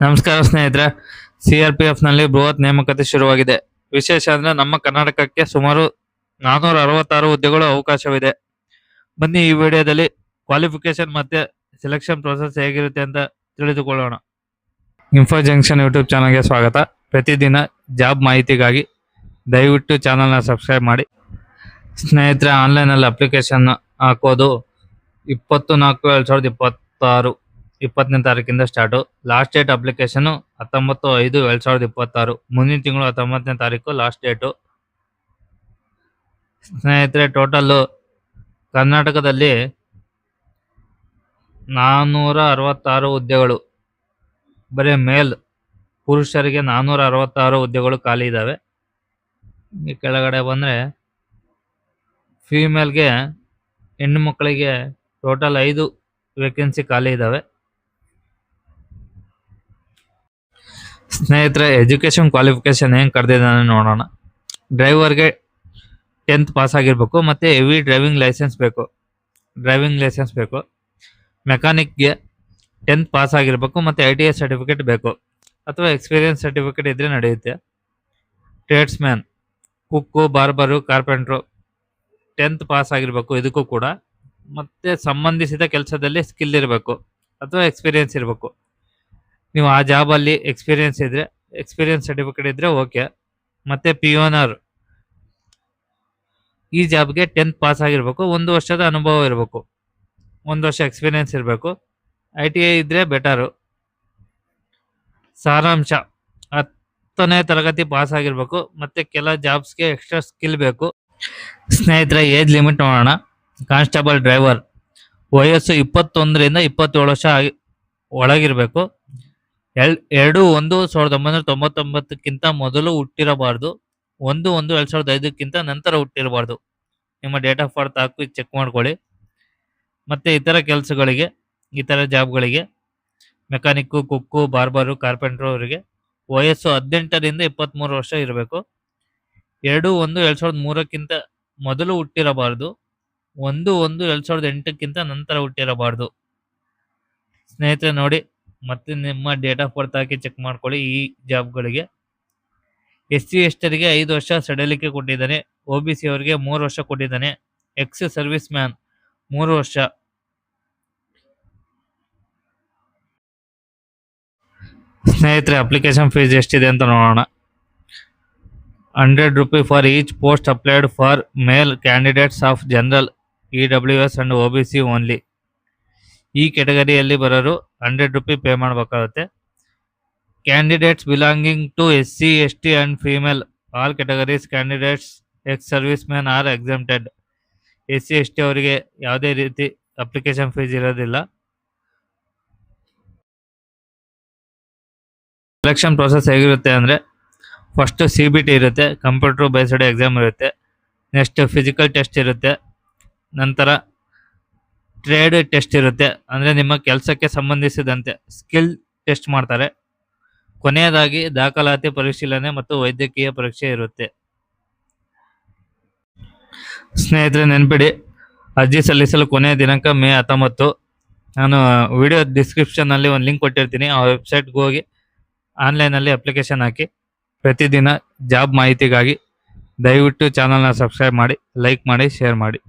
ನಮಸ್ಕಾರ ಸ್ನೇಹಿತರೆ. ಸಿಆರ್ಪಿಎಫ್ ನಲ್ಲಿ ಬೃಹತ್ ನೇಮಕಾತಿ ಶುರುವಾಗಿದೆ. ವಿಶೇಷ ಅಂದ್ರೆ ನಮ್ಮ ಕರ್ನಾಟಕಕ್ಕೆ ಸುಮಾರು 466 ಹುದ್ದೆಗಳು ಅವಕಾಶವಿದೆ. ಬನ್ನಿ ಈ ವಿಡಿಯೋದಲ್ಲಿ ಕ್ವಾಲಿಫಿಕೇಶನ್ ಮತ್ತೆ ಸೆಲೆಕ್ಷನ್ ಪ್ರೊಸೆಸ್ ಹೇಗಿರುತ್ತೆ ಅಂತ ತಿಳಿದುಕೊಳ್ಳೋಣ. ಇನ್ಫೋ ಜಂಕ್ಷನ್ ಯೂಟ್ಯೂಬ್ ಚಾನಲ್ಗೆ ಸ್ವಾಗತ. ಪ್ರತಿದಿನ ಜಾಬ್ ಮಾಹಿತಿಗಾಗಿ ದಯವಿಟ್ಟು ಚಾನಲ್ನ ಸಬ್ಸ್ಕ್ರೈಬ್ ಮಾಡಿ. ಸ್ನೇಹಿತರೆ, ಆನ್ಲೈನಲ್ಲಿ ಅಪ್ಲಿಕೇಶನ್ ಹಾಕೋದು 20/4/2026 20ನೇ ತಾರೀಕಿಂದ ಸ್ಟಾರ್ಟು. Last date application 19/5/2026. ಮುಂದಿನ ತಿಂಗಳು 19ನೇ ತಾರೀಕು ಲಾಸ್ಟ್ ಡೇಟು. ಸ್ನೇಹಿತರೆ, ಟೋಟಲ್ಲು ಕರ್ನಾಟಕದಲ್ಲಿ 466 ಹುದ್ದೆಗಳು. ಬರೀ ಮೇಲ್ ಪುರುಷರಿಗೆ 466 ಹುದ್ದೆಗಳು ಖಾಲಿ ಇದ್ದಾವೆ. ಈ ಕೆಳಗಡೆ ಬಂದರೆ ಫೀಮೇಲ್ಗೆ, ಹೆಣ್ಣು ಮಕ್ಕಳಿಗೆ ಟೋಟಲ್ 5 ವೇಕೆನ್ಸಿ ಖಾಲಿ ಇದ್ದಾವೆ. ಸ್ನೇಹಿತರೆ, ಎಜುಕೇಷನ್ ಕ್ವಾಲಿಫಿಕೇಶನ್ ಹೆಂಗೆ ಕರೆದಿದ್ದಾನೆ ನೋಡೋಣ. ಡ್ರೈವರ್ಗೆ 10th ಪಾಸ್ ಆಗಿರಬೇಕು ಮತ್ತು ಹೆವಿ ಡ್ರೈವಿಂಗ್ ಲೈಸೆನ್ಸ್ ಬೇಕು. ಮೆಕ್ಯಾನಿಕ್ಗೆ 10th ಪಾಸ್ ಆಗಿರಬೇಕು ಮತ್ತು ITI ಸರ್ಟಿಫಿಕೇಟ್ ಬೇಕು, ಅಥವಾ ಎಕ್ಸ್ಪೀರಿಯನ್ಸ್ ಸರ್ಟಿಫಿಕೇಟ್ ಇದ್ದರೆ ನಡೆಯುತ್ತೆ. ಟ್ರೇಡ್ಸ್ಮ್ಯಾನ್, ಕುಕ್ಕು, ಬಾರ್ಬರು, ಕಾರ್ಪೆಂಟ್ರು 10th ಪಾಸ್ ಆಗಿರಬೇಕು ಇದಕ್ಕೂ ಕೂಡ. ಮತ್ತು ಸಂಬಂಧಿಸಿದ ಕೆಲಸದಲ್ಲಿ ಸ್ಕಿಲ್ ಇರಬೇಕು ಅಥವಾ ಎಕ್ಸ್ಪೀರಿಯನ್ಸ್ ಇರಬೇಕು. ನೀವು ಆ ಜಾಬಲ್ಲಿ ಎಕ್ಸ್ಪೀರಿಯನ್ಸ್ ಸರ್ಟಿಫಿಕೇಟ್ ಇದ್ದರೆ ಓಕೆ. ಮತ್ತು ಪಿಯೋನರ್, ಈ ಜಾಬ್ಗೆ 10th ಪಾಸ್ ಆಗಿರಬೇಕು, 1 ವರ್ಷದ ಅನುಭವ ಇರಬೇಕು, 1 ವರ್ಷ ಎಕ್ಸ್ಪೀರಿಯನ್ಸ್ ಇರಬೇಕು. ITI ಇದ್ದರೆ ಬೆಟರು. ಸಾರಾಂಶ, 10ನೇ ತರಗತಿ ಪಾಸ್ ಆಗಿರಬೇಕು ಮತ್ತು ಕೆಲ ಜಾಬ್ಸ್ಗೆ ಎಕ್ಸ್ಟ್ರಾ ಸ್ಕಿಲ್ ಬೇಕು. ಸ್ನೇಹಿತರೆ, ಏಜ್ ಲಿಮಿಟ್ ನೋಡೋಣ. ಕಾನ್ಸ್ಟೇಬಲ್ ಡ್ರೈವರ್ ವಯಸ್ಸು 21ರಿಂದ 27 ವರ್ಷ ಒಳಗಿರಬೇಕು. 2/1/1999ಕ್ಕಿಂತ ಮೊದಲು ಹುಟ್ಟಿರಬಾರ್ದು. 1/1/2005ಕ್ಕಿಂತ ನಂತರ ಹುಟ್ಟಿರಬಾರ್ದು. ನಿಮ್ಮ ಡೇಟ್ ಆಫ್ ಬರ್ತ್ ಹಾಕಿ ಚೆಕ್ ಮಾಡ್ಕೊಳ್ಳಿ. ಮತ್ತು ಇತರ ಜಾಬ್ಗಳಿಗೆ ಮೆಕ್ಯಾನಿಕ್ಕು, ಕುಕ್ಕು, ಬಾರ್ಬರು, ಕಾರ್ಪೆಂಟ್ರು ಅವರಿಗೆ ವಯಸ್ಸು 18ರಿಂದ 23 ವರ್ಷ ಇರಬೇಕು. 2/1/2003ಕ್ಕಿಂತ ಮೊದಲು ಹುಟ್ಟಿರಬಾರ್ದು. 1/1/2008ಕ್ಕಿಂತ ನಂತರ ಹುಟ್ಟಿರಬಾರ್ದು. ಸ್ನೇಹಿತರೆ ನೋಡಿ, ಮತ್ತೆ ನಿಮ್ಮ ಡೇಟ್ ಆಫ್ ಬರ್ತ್ ಹಾಕಿ ಚೆಕ್ ಮಾಡ್ಕೊಳ್ಳಿ. ಈ ಜಾಬ್ಗಳಿಗೆ SC ಎಸ್ಟರಿಗೆ 5 ವರ್ಷ ಸಡಿಲಿಕೆ ಕೊಟ್ಟಿದ್ದಾನೆ. OBC ಅವರಿಗೆ 3 ವರ್ಷ ಕೊಟ್ಟಿದ್ದಾನೆ. ಎಕ್ಸ್ ಸರ್ವಿಸ್ ಮ್ಯಾನ್ 3 ವರ್ಷ. ಸ್ನೇಹಿತರೆ, ಅಪ್ಲಿಕೇಶನ್ ಫೀಸ್ ಎಷ್ಟಿದೆ ಅಂತ ನೋಡೋಣ. 100 rupee for each post applied for male candidates of general, EWS and OBC only. ಈ ಕೆಟಗರಿಯಲ್ಲಿ ಬರೋರು 100 ರೂಪಿ ಪೇ ಮಾಡಬೇಕಾಗುತ್ತೆ. Candidates belonging to SC ST and female all categories candidates ex service man are exempted. SC ST ಅವರಿಗೆ ಯಾವುದೇ ರೀತಿ application fees ಇರೋದಿಲ್ಲ. Selection process ಹೇಗಿರುತ್ತೆ ಅಂದರೆ, ಫಸ್ಟ್ CBT ಇರುತ್ತೆ, ಕಂಪ್ಯೂಟರ್ ಬೇಸ್ಡ್ ಎಕ್ಸಾಮ್ ಇರುತ್ತೆ. ನೆಕ್ಸ್ಟ್ ಫಿಸಿಕಲ್ ಟೆಸ್ಟ್ ಇರುತ್ತೆ. ನಂತರ ಟ್ರೇಡ್ ಟೆಸ್ಟ್ ಇರುತ್ತೆ, ಅಂದರೆ ನಿಮ್ಮ ಕೆಲಸಕ್ಕೆ ಸಂಬಂಧಿಸಿದಂತೆ ಸ್ಕಿಲ್ ಟೆಸ್ಟ್ ಮಾಡ್ತಾರೆ. ಕೊನೆಯದಾಗಿ ದಾಖಲಾತಿ ಪರಿಶೀಲನೆ ಮತ್ತು ವೈದ್ಯಕೀಯ ಪರೀಕ್ಷೆ ಇರುತ್ತೆ. ಸ್ನೇಹಿತರೆ, ನೆನಪಿಡಿ, ಅರ್ಜಿ ಸಲ್ಲಿಸಲು ಕೊನೆಯ ದಿನಾಂಕ ಮೇ 19. ನಾನು ವಿಡಿಯೋ ಡಿಸ್ಕ್ರಿಪ್ಷನ್ನಲ್ಲಿ ಒಂದು ಲಿಂಕ್ ಕೊಟ್ಟಿರ್ತೀನಿ. ಆ ವೆಬ್ಸೈಟ್ಗೆ ಹೋಗಿ ಆನ್ಲೈನಲ್ಲಿ ಅಪ್ಲಿಕೇಶನ್ ಹಾಕಿ. ಪ್ರತಿದಿನ ಜಾಬ್ ಮಾಹಿತಿಗಾಗಿ ದಯವಿಟ್ಟು ಚಾನಲ್ನ ಸಬ್ಸ್ಕ್ರೈಬ್ ಮಾಡಿ, ಲೈಕ್ ಮಾಡಿ, ಶೇರ್ ಮಾಡಿ.